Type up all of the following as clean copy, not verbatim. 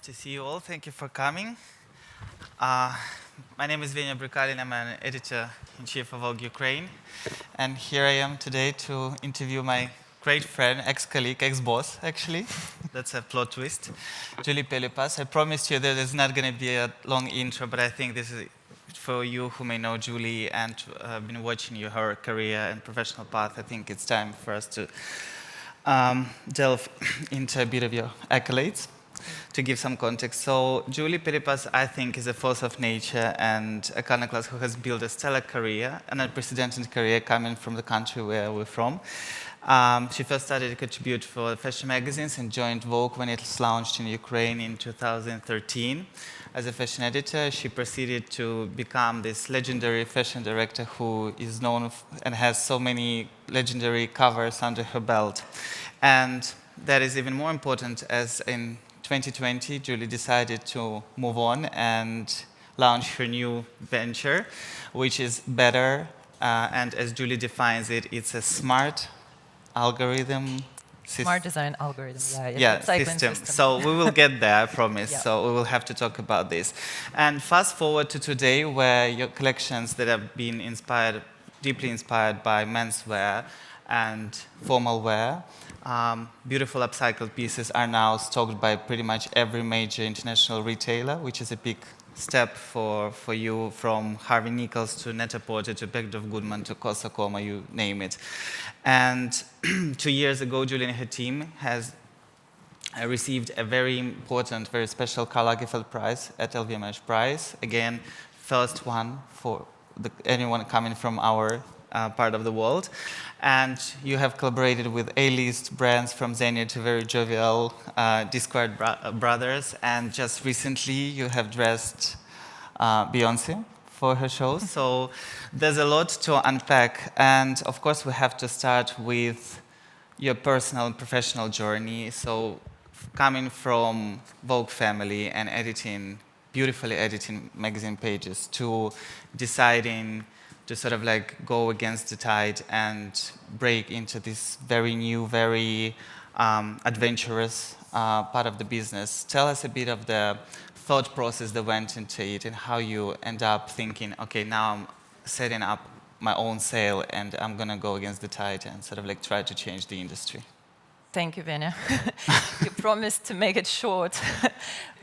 to see you all. Thank you for coming. My name is Venya Brykalin. I'm an editor-in-chief of Vogue Ukraine. And here I am today to interview my great friend, ex-colleague, ex-boss, actually. That's a plot twist. Julie Pelipas. I promised you that there's not going to be a long intro, but I think this is for you who may know Julie and been watching her career and professional path. I think it's time for us to delve into a bit of your accolades. To give some context, so Julie Pelipas, I think, is a force of nature and a iconoclast who has built a stellar career, an unprecedented career coming from the country where we're from. She first started to contribute for fashion magazines and joined Vogue when it was launched in Ukraine in 2013. As a fashion editor, she proceeded to become this legendary fashion director who is known and has so many legendary covers under her belt. And that is even more important as in 2020, Julie decided to move on and launch her new venture, which is BETTER. And as Julie defines it, it's a smart algorithm. Smart design algorithm, system. So we will get there, I promise. Yeah. So we will have to talk about this. And fast forward to today, where your collections that have been deeply inspired by menswear and formal wear, beautiful upcycled pieces are now stocked by pretty much every major international retailer, which is a big step for you, from Harvey Nichols to Net-a-Porter to Bergdorf Goodman to Corso Como, you name it. And 2 years ago, Julie and her team has received a very important, very special Karl Lagerfeld prize at LVMH Prize. Again, first one for anyone coming from our part of the world. And you have collaborated with A-list brands from Venya to very jovial D-Squared brothers. And just recently, you have dressed Beyoncé for her shows. So there's a lot to unpack. And of course, we have to start with your personal and professional journey. So coming from Vogue family and beautifully editing magazine pages, to deciding to sort of like go against the tide and break into this very new, very adventurous part of the business. Tell us a bit of the thought process that went into it and how you end up thinking, okay, now I'm setting up my own sale and I'm going to go against the tide and sort of like try to change the industry. Thank you, Venya. You promised to make it short.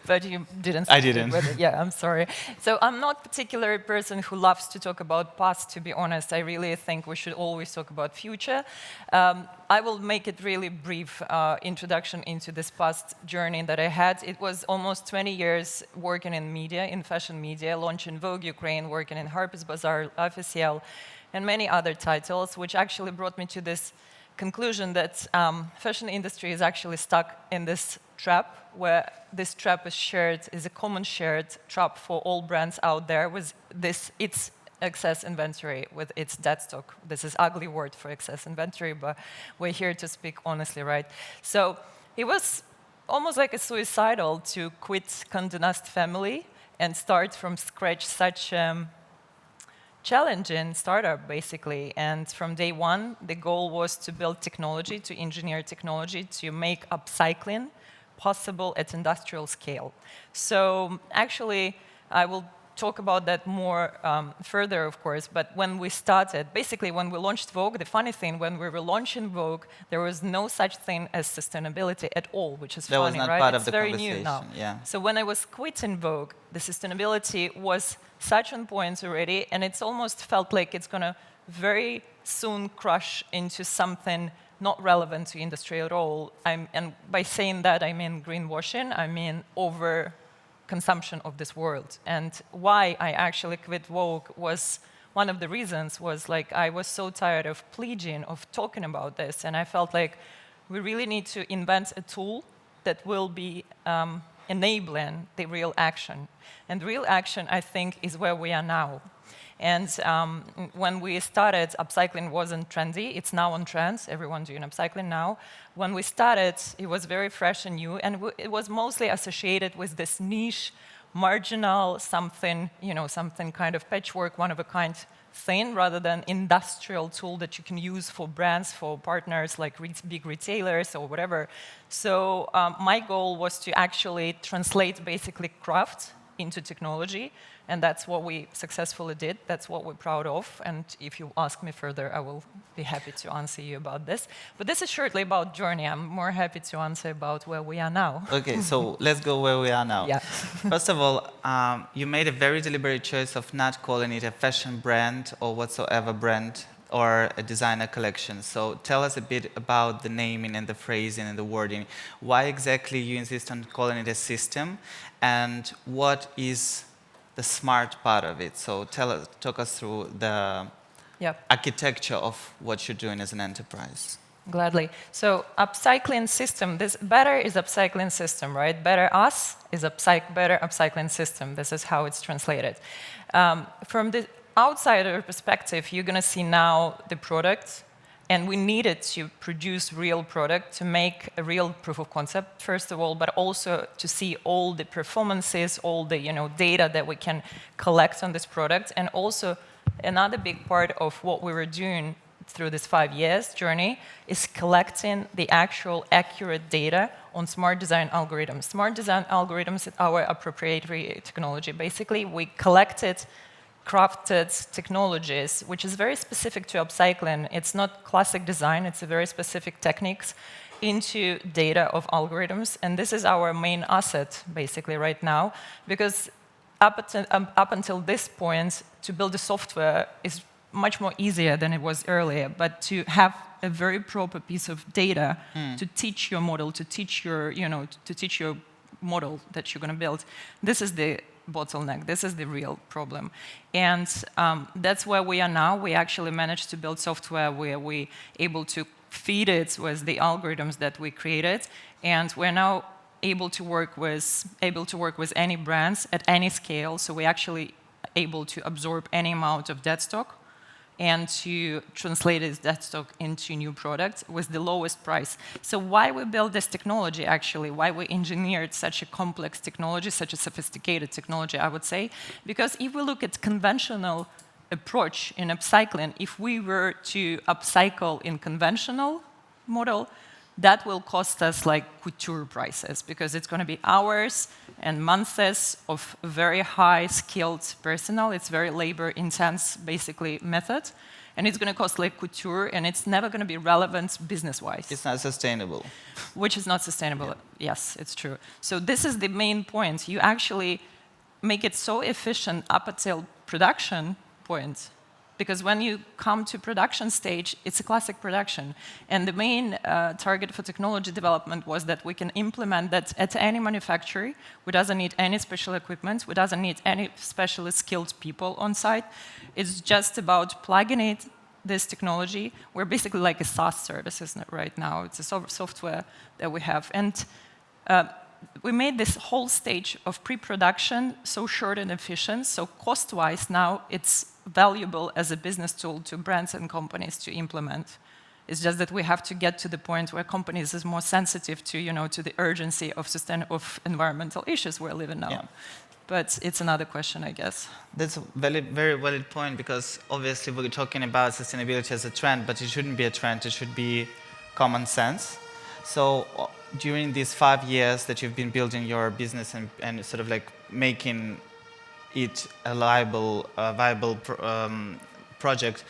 But you didn't. I didn't. Yeah, I'm sorry. So I'm not particularly a person who loves to talk about past, to be honest. I really think we should always talk about future. I will make it really brief introduction into this past journey that I had. It was almost 20 years working in media, in fashion media, launching Vogue Ukraine, working in Harper's Bazaar, Officiel, and many other titles, which actually brought me to this conclusion that fashion industry is actually stuck in this trap, where this trap is a common shared trap for all brands out there with its excess inventory, with its dead stock. This is ugly word for excess inventory, but we're here to speak honestly, right? So it was almost like a suicidal to quit Condé Nast family and start from scratch such challenging startup, basically. And from day one, the goal was to build technology, to engineer technology, to make upcycling possible at industrial scale. So actually, I will talk about that more further, of course, but when we started, basically when we launched Vogue, the funny thing, when we were launching Vogue, there was no such thing as sustainability at all, which is funny, right? That was not part of it's the very conversation. new now. Yeah. So when I was quitting Vogue, the sustainability was such on point already, and it's almost felt like it's going to very soon crush into something not relevant to industry at all. And by saying that, I mean greenwashing, I mean over-consumption of this world. And why I actually quit Vogue was, one of the reasons was like I was so tired of pledging, of talking about this, and I felt like we really need to invent a tool that will be enabling the real action. And real action, I think, is where we are now. And when we started, upcycling wasn't trendy. It's now on trend. Everyone's doing upcycling now. When we started, it was very fresh and new, and it was mostly associated with this niche, marginal, something kind of patchwork, one-of-a-kind thin rather than industrial tool that you can use for brands, for partners like big retailers or whatever. So my goal was to actually translate basically craft into technology, and that's what we successfully did. That's what we're proud of, and if you ask me further, I will be happy to answer you about this. But this is shortly about journey. I'm more happy to answer about where we are now. Okay, so let's go where we are now. Yeah. First of all, you made a very deliberate choice of not calling it a fashion brand or whatsoever brand or a designer collection. So tell us a bit about the naming and the phrasing and the wording. Why exactly you insist on calling it a system, and what is the smart part of it? So talk us through the architecture of what you're doing as an enterprise. Gladly. So upcycling system, this BETTER is upcycling system, right? Better us is better upcycling system. This is how it's translated. From the outsider perspective, you're going to see now the product, and we needed to produce real product to make a real proof of concept, first of all, but also to see all the performances, all the data that we can collect on this product. And also another big part of what we were doing through this 5 years journey is collecting the actual accurate data on smart design algorithms. Smart design algorithms is our proprietary technology. Basically, we collected crafted technologies, which is very specific to upcycling. It's not classic design, it's a very specific techniques into data of algorithms. And this is our main asset, basically, right now, because up until this point, to build the software is much more easier than it was earlier. But to have a very proper piece of data to teach your model, to teach your model that you're going to build, this is the bottleneck. This is the real problem. And that's where we are now. We actually managed to build software where we're able to feed it with the algorithms that we created. And we're now able to work with any brands at any scale. So we're actually able to absorb any amount of dead stock and to translate this dead stock into new products with the lowest price. So why we built this technology, actually, why we engineered such a complex technology, such a sophisticated technology, I would say, because if we look at conventional approach in upcycling, if we were to upcycle in conventional model, that will cost us like couture prices, because it's going to be hours and months of very high skilled personnel. It's very labor intense, basically, method. And it's going to cost like couture, and it's never going to be relevant business-wise. It's not sustainable. Which is not sustainable. Yeah. Yes, it's true. So this is the main point. You actually make it so efficient up until production point, because when you come to production stage, it's a classic production. And the main target for technology development was that we can implement that at any manufacturer. We doesn't need any special equipment. We doesn't need any specially skilled people on site. It's just about plugging this technology. We're basically like a SaaS service right now. It's a software that we have. And we made this whole stage of pre-production so short and efficient. So cost-wise now, it's valuable as a business tool to brands and companies to implement. It's just that we have to get to the point where companies is more sensitive to, to the urgency of environmental issues we're living now. Yeah. But it's another question, I guess. That's a very valid point, because obviously we're talking about sustainability as a trend, but it shouldn't be a trend. It should be common sense. So during these 5 years that you've been building your business and sort of like making it a viable project,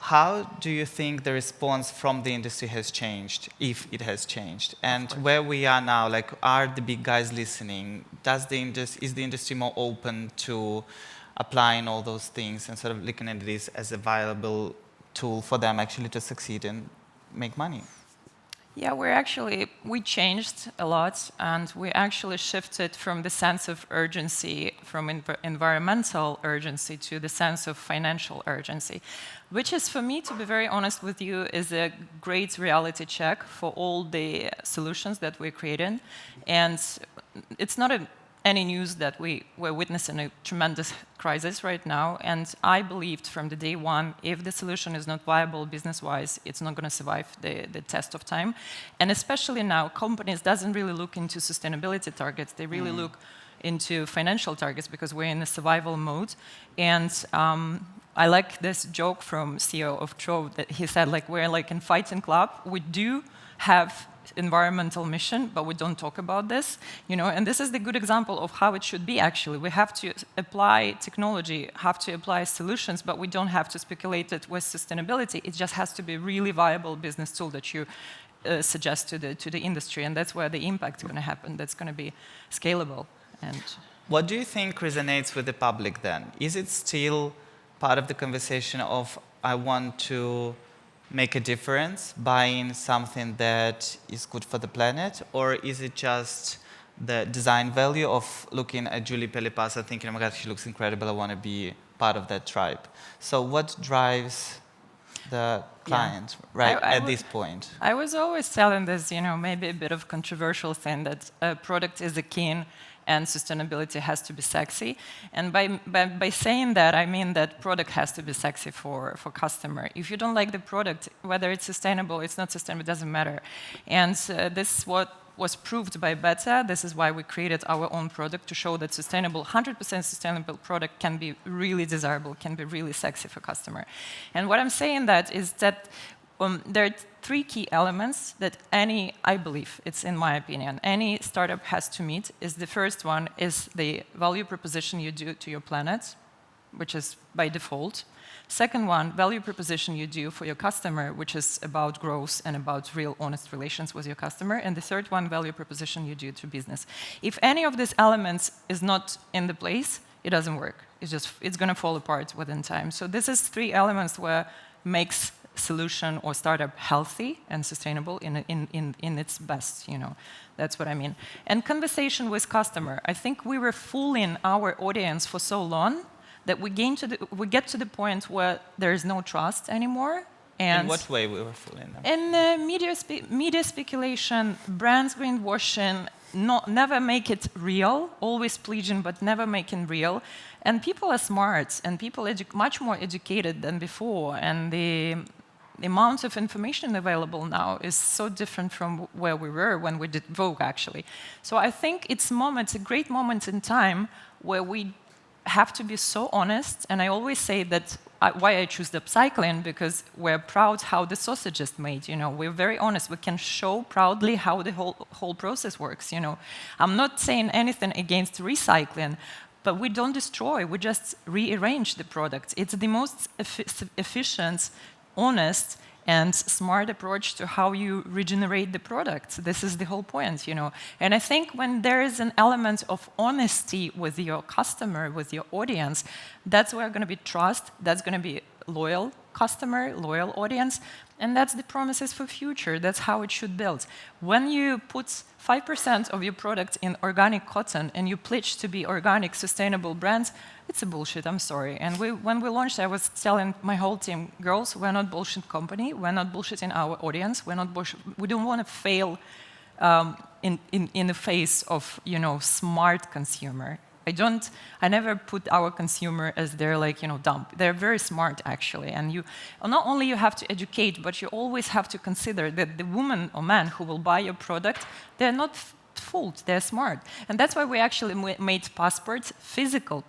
how do you think the response from the industry has changed, if it has changed? And where we are now, like, are the big guys listening? Is the industry more open to applying all those things and sort of looking at this as a viable tool for them actually to succeed and make money? Yeah, we changed a lot, and we actually shifted from the sense of urgency, from environmental urgency, to the sense of financial urgency, which is, for me, to be very honest with you, is a great reality check for all the solutions that we're creating. And it's not any news that we're witnessing a tremendous crisis right now. And I believed from the day one, if the solution is not viable business-wise, it's not going to survive the test of time. And especially now, companies doesn't really look into sustainability targets. They really look into financial targets, because we're in a survival mode. And I like this joke from CEO of Trove that he said, like, we're like in fighting club. We do have environmental mission, but we don't talk about this, and this is the good example of how it should be actually. We have to apply technology, have to apply solutions, but we don't have to speculate it with sustainability. It just has to be a really viable business tool that you suggest to the industry, and that's where the impact is going to happen. That's going to be scalable. And what do you think resonates with the public then? Is it still part of the conversation of I want to make a difference, buying something that is good for the planet, or is it just the design value of looking at Julie Pelipas and thinking, oh my God, she looks incredible, I want to be part of that tribe? So what drives the client at this point? I was always telling this, maybe a bit of controversial thing, that a product is a king and sustainability has to be sexy. And by saying that, I mean that product has to be sexy for customer. If you don't like the product, whether it's sustainable, it's not sustainable, it doesn't matter. And this is what was proved by BETTTER. This is why we created our own product, to show that 100% sustainable product can be really desirable, can be really sexy for customer. And what I'm saying that is that there are 3 key elements that I believe, it's in my opinion, any startup has to meet. The first one is the value proposition you do to your planet, which is by default. Second one, value proposition you do for your customer, which is about growth and about real honest relations with your customer. And the third one, value proposition you do to business. If any of these elements is not in the place, it doesn't work. It's going to fall apart within time. So this is 3 elements where makes solution or startup healthy and sustainable in its best, That's what I mean. And conversation with customer. I think we were fooling our audience for so long that we get to the point where there is no trust anymore. And in what way we were fooling them? In media speculation, brands greenwashing, never make it real, always pledging but never making real. And people are smart, and people much more educated than before, and the amount of information available now is so different from where we were when we did Vogue, actually. So I think it's a great moment in time where we have to be so honest, and I always say that why I choose the upcycling, because we're proud how the sausage is made, We're very honest. We can show proudly how the whole process works, I'm not saying anything against recycling, but we don't destroy, we just rearrange the product. It's the most efficient, honest, and smart approach to how you regenerate the product. This is the whole point, And I think when there is an element of honesty with your customer, with your audience, that's where going to be trust, that's going to be loyal customer, loyal audience, and that's the promises for future. That's how it should build. When you put 5% of your product in organic cotton and you pledge to be organic, sustainable brands, it's a bullshit, I'm sorry. And when we launched, I was telling my whole team, girls, we're not bullshit company, we're not bullshitting our audience, we don't want to fail in the face of, smart consumer. I never put our consumer as they're dumb. They're very smart, actually. And not only you have to educate, but you always have to consider that the woman or man who will buy your product, they're not fooled, they're smart. And that's why we actually made passports, physical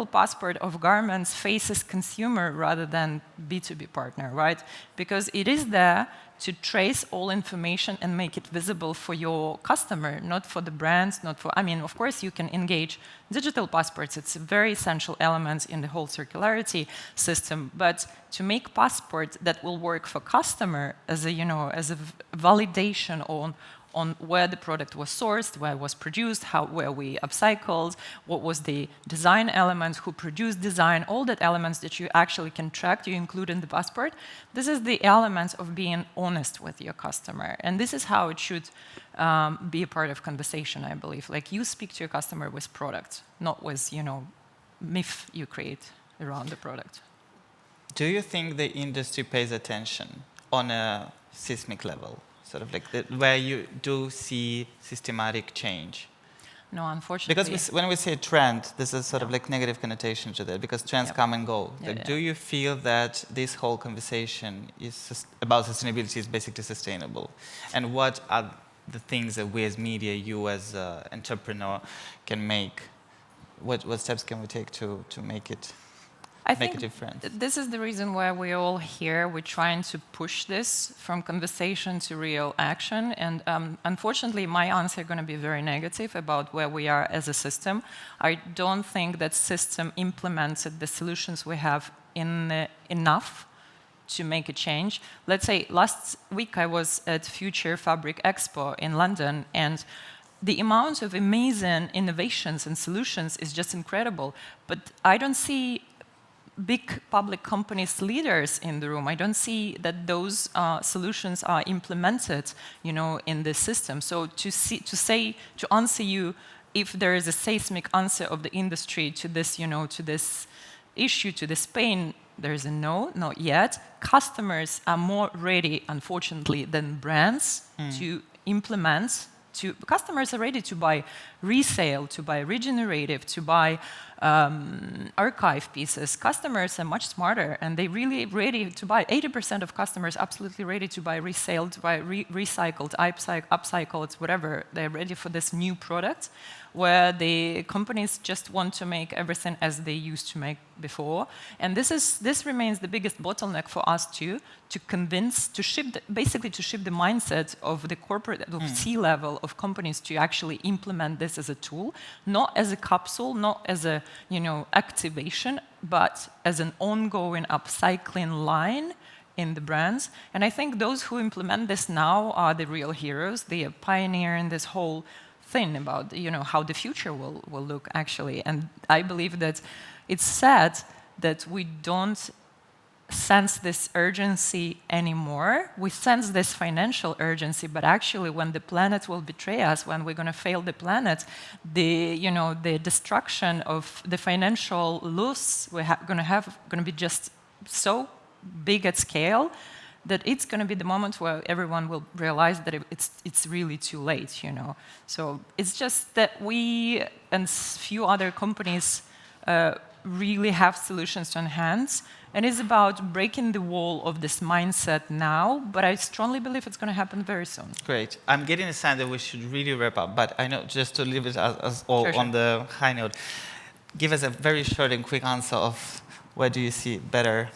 passport of garments faces consumer rather than B2B partner, right? Because it is there to trace all information and make it visible for your customer, not for the brands, of course you can engage digital passports, it's a very essential element in the whole circularity system, but to make passport that will work for customer as a validation on where the product was sourced, where it was produced, where we upcycled, what was the design element, who produced design, all that elements that you actually can track, you include in the passport. This is the element of being honest with your customer. And this is how it should be a part of conversation, I believe. Like you speak to your customer with product, not with, myth you create around the product. Do you think the industry pays attention on a seismic level? Sort of where you do see systematic change? No, unfortunately. Because when we say trend, there's a sort of negative connotation to that, because trends come and go. Do you feel that this whole conversation about sustainability is basically sustainable? And what are the things that we as media, you as an entrepreneur can make? What steps can we take to make it make a difference? This is the reason why we're all here. We're trying to push this from conversation to real action. And unfortunately, my answer is going to be very negative about where we are as a system. I don't think that system implemented the solutions we have enough to make a change. Let's say last week I was at Future Fabric Expo in London, and the amount of amazing innovations and solutions is just incredible. But I don't see big public companies leaders in the room. I don't see that those solutions are implemented, in the system. So to answer you, if there is a seismic answer of the industry to this, to this issue, to this pain, there is a no, not yet. Customers are more ready, unfortunately, than brands to implement. Customers are ready to buy resale, to buy regenerative, to buy archive pieces. Customers are much smarter, and they're really ready to buy. 80% of customers absolutely ready to buy resale, to buy recycled, upcycled, whatever. They're ready for this new product, where the companies just want to make everything as they used to make before. And this remains the biggest bottleneck for us too, to convince, to shift the mindset of the corporate, of C-level of companies to actually implement this as a tool, not as a capsule, not as a activation, but as an ongoing upcycling line in the brands. And I think those who implement this now are the real heroes. They are pioneering this whole thing about how the future will look actually. And I believe that it's sad that we don't sense this urgency anymore. We sense this financial urgency, but actually when the planet will betray us, when we're going to fail the planet, the destruction of the financial loss we're going to be just so big at scale that it's going to be the moment where everyone will realize that it's really too late, So it's just that we and few other companies really have solutions on hand, and it's about breaking the wall of this mindset now, but I strongly believe it's going to happen very soon. Great. I'm getting a sense that we should really wrap up, but I know just to leave it as all Sure. on the high note, give us a very short and quick answer of where do you see better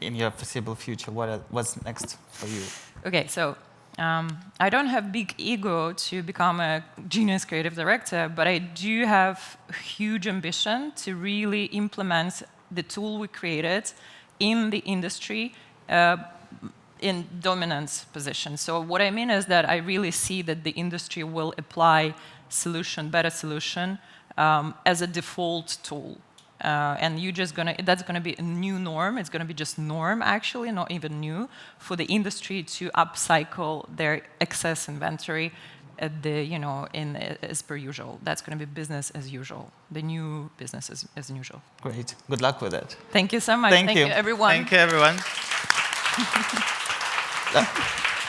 in your foreseeable future? What's next for you? Okay, so I don't have big ego to become a genius creative director, but I do have huge ambition to really implement the tool we created in the industry in dominant position. So what I mean is that I really see that the industry will apply better solution as a default tool. And that's gonna be a new norm. It's gonna be just norm, actually, not even new, for the industry to upcycle their excess inventory at as per usual. That's gonna be business as usual. The new business as usual. Great. Good luck with it. Thank you so much. Thank you, everyone. Thank you, everyone.